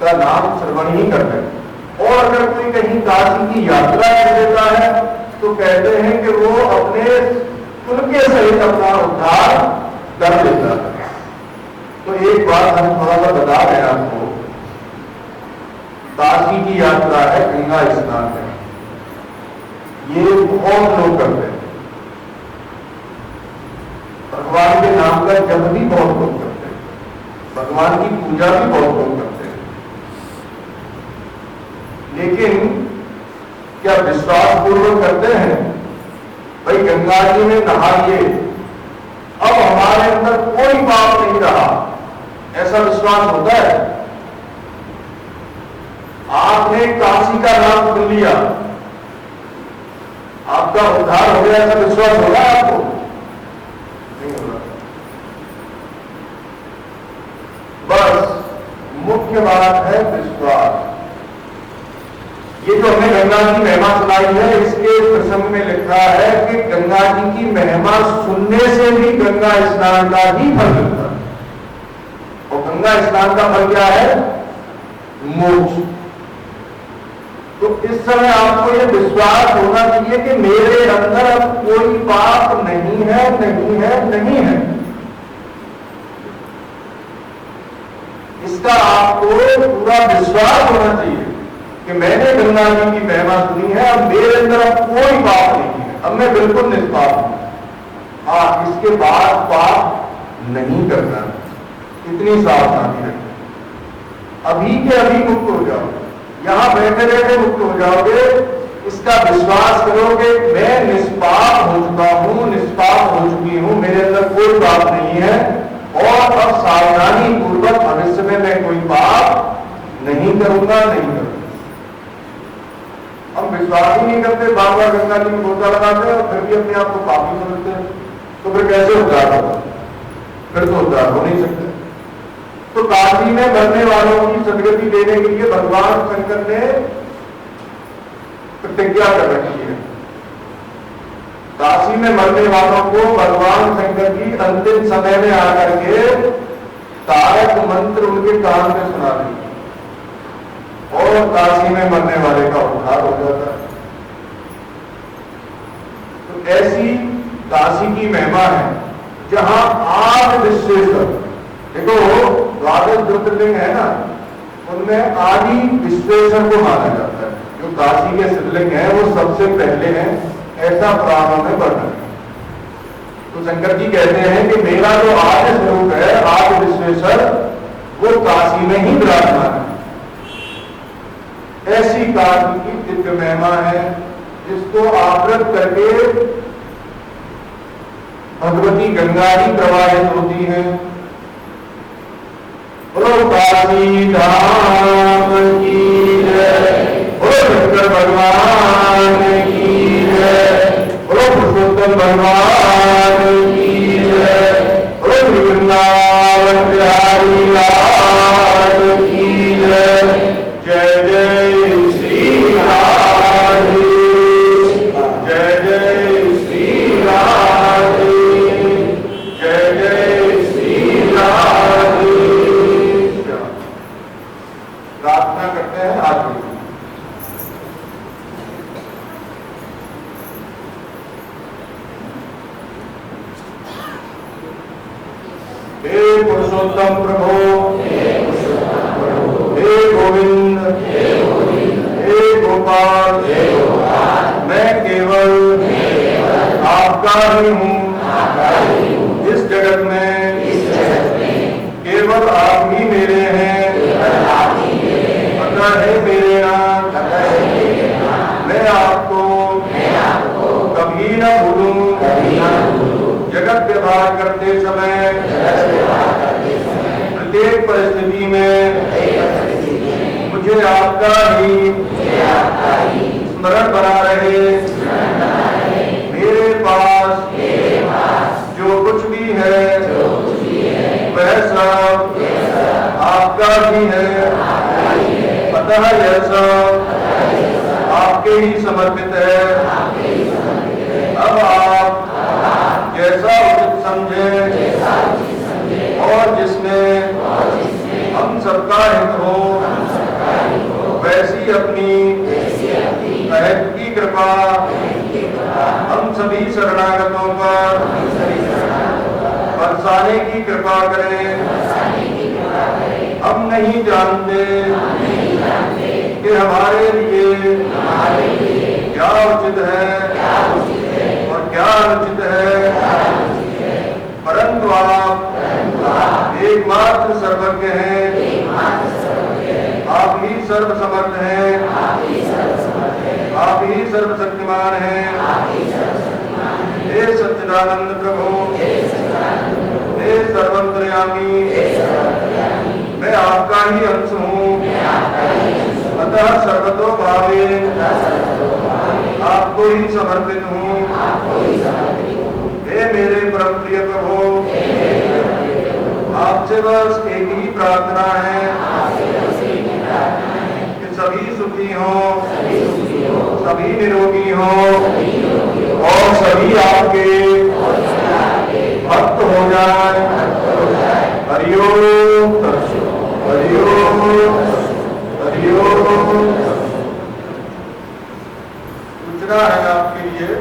का नाम श्रवण ही करते हैं। और अगर कोई कहीं काशी की यात्रा कर देता है तो कहते हैं कि वो अपने कुल के सहित अपना उद्धार कर देता है। तो एक बात हम थोड़ा सा बता रहे हैं आपको। काशी की यात्रा है, गंगा स्नान है, ये बहुत लोग करते हैं। भगवान के नाम का जप भी बहुत लोग करते हैं, भगवान की पूजा भी बहुत लोग करते हैं। लेकिन क्या विश्वास पूर्वक करते हैं? भाई गंगा जी में नहा लिए, अब हमारे अंदर कोई पाप नहीं रहा, ऐसा विश्वास होता है? आपने काशी का नाम सुन लिया, आपका उद्धार हो गया, ऐसा विश्वास होगा आपको? नहीं होगा। बस मुख्य बात है विश्वास। ये जो हमने गंगा की महिमा सुनाई है, इसके प्रसंग में लिखा है कि गंगा जी की महिमा सुनने से भी गंगा स्नान का ही फल मिलता है। और गंगा स्नान का फल क्या है? मोक्ष। तो इस समय आपको ये विश्वास होना चाहिए कि मेरे अंदर अब कोई पाप नहीं है, नहीं है, नहीं है। इसका आपको पूरा विश्वास होना चाहिए कि मैंने गंगा जी की महिमा सुनी है, अब मेरे अंदर अब कोई पाप नहीं है, अब मैं बिल्कुल निष्पाप हूं। हाँ, इसके बाद पाप नहीं करना, इतनी सावधानी रखें। अभी के अभी मुक्त हो जाओ, यहां बैठे बैठे मुक्त हो जाओगे। इसका विश्वास करो कि मैं निष्पाप हो चुका हूं, निष्पाप हो चुकी हूं, मेरे अंदर कोई पाप नहीं है, और अब सावधानी पूर्वक भविष्य में मैं कोई पाप नहीं करूंगा, नहीं करूंगा। हम विश्वास ही नहीं करते, बार बार गंगा जी में गोता लगाते हैं और फिर भी अपने आप को पापी समझते हैं, तो फिर कैसे उद्धार होगा? फिर तो उद्धार हो नहीं सकते। तो काशी में मरने वालों की सदगति देने के लिए भगवान शंकर ने प्रतिज्ञा कर रखी है। काशी में मरने वालों को भगवान शंकर जी अंतिम समय में आकर के तारक मंत्र उनके कान में सुना देंगे और काशी में मरने वाले का उद्धार हो जाता है। तो ऐसी काशी की महिमा है जहां आदि विश्वेश्वर, देखो द्वादश ज्योतिर्लिंग है ना, उनमें आदि विश्वेश्वर को माना जाता है। जो काशी के शिवलिंग है वो सबसे पहले हैं, ऐसा पुराणों में वर्णन है। तो शंकर जी कहते हैं कि मेरा जो आदि स्वरूप है, आदि विश्वेश्वर, वो काशी में ही विराजमान है। ऐसी काशी की दिव्य महिमा है जिसको आवृत करके भगवती गंगा ही प्रवाहित होती है। बोलो काशी धाम की जय, बोलो शंकर भगवान की जय, बोलो पुरुषोत्तम भगवान की जय, बोलो वृंदावन बिहारी लाल की जय। जय जय श्री राधे, जय जय श्री राधे, जय जय श्री राधे। प्रार्थना करते हैं आगे। हे पुरुषोत्तम प्रभु, हे गोविंद, हे गोपाल, मैं केवल आपका ही हूँ। इस जगत में केवल आप ही मेरे हैं। अतः हे मेरे नाथ, मैं आपको कभी न भूलूं। जगत व्यवहार करते समय प्रत्येक परिस्थिति में मुझे आपका ही स्मरण बना रहे। मेरे पास जो कुछ भी है वह सब आपका ही है। अतः यह सब आपके ही समर्पित है। अब आप जैसा उचित समझे और जिसमें हम सबका हित हो, वैसी अपनी महत्व की कृपा हम सभी शरणागतों पर बरसाने की कृपा करें। हम नहीं जानते कि हमारे लिए क्या उचित है और क्या अनुचित है, परंतु आप एकमात्र सर्वज्ञ हैं। आप ही सर्वसमर्थ हैं, आप ही सर्वशक्तिमान हैं। हे सच्चिदानंद प्रभु, हे सर्वंतर्यामी, मैं आपका ही अंश हूँ। अतः सदा सर्वतो भावे आपको ही समर्पित हूँ। हे मेरे परम प्रिय प्रभु, आपसे बस एक ही प्रार्थना है कि सभी सुखी हों, सभी निरोगी हों और सभी आपके भक्त हो जाए। हरिओम हरिओम हरिओम। सूचना है आपके लिए,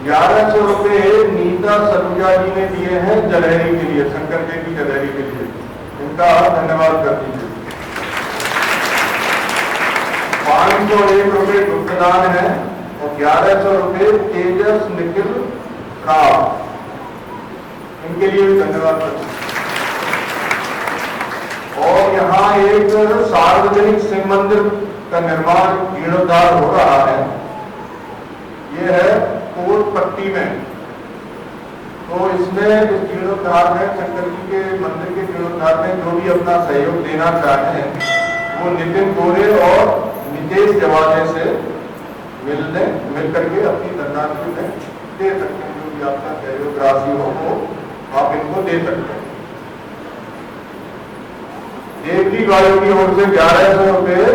₹1100 नीता सलूजा जी ने दिए हैं जलहरी के लिए, शंकर जी की जलहरी के लिए। इनका धन्यवाद कर दीजिए। ₹501 गुप्तदान है और ₹1100 तेजस निखिल राव, इनके लिए भी धन्यवाद कर दीजिए। और यहाँ एक सार्वजनिक शिव मंदिर का निर्माण जीर्णोद्धार हो रहा है। ये है कोट पट्टी में। तो इसमें इस जीर्णोद्धार में, शंकर जी के मंदिर के जीर्णोद्धार में जो भी अपना सहयोग देना चाहते हैं वो नितिन गोरे और नितेश जवाले से मिल करके अपनी धनराशि में दे सकते हैं। जो भी आपका सहयोग राशि हो वो आप इनको दे सकते हैं। देवली वायु की ओर से ₹1100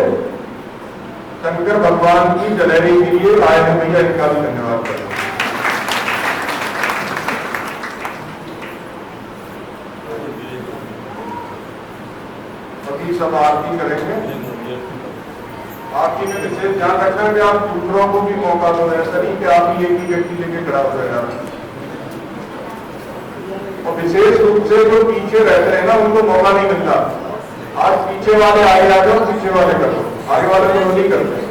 शंकर भगवान की जलहरी के लिए आए हैं भैया, इनका भी धन्यवाद करता हूं। अभी सब आरती करेंगे। आरती में विशेष ध्यान रखना है कि आप दूसरों को भी मौका दो, ऐसा नहीं कि आप ही एक ही व्यक्ति लेके खड़ा हो जाएगा। और विशेष रूप से जो पीछे रहते हैं ना, उनको मौका नहीं मिलता। आज पीछे वाले आगे आ जाओ, पीछे वाले कर दो, आगे वाले तो नहीं करते।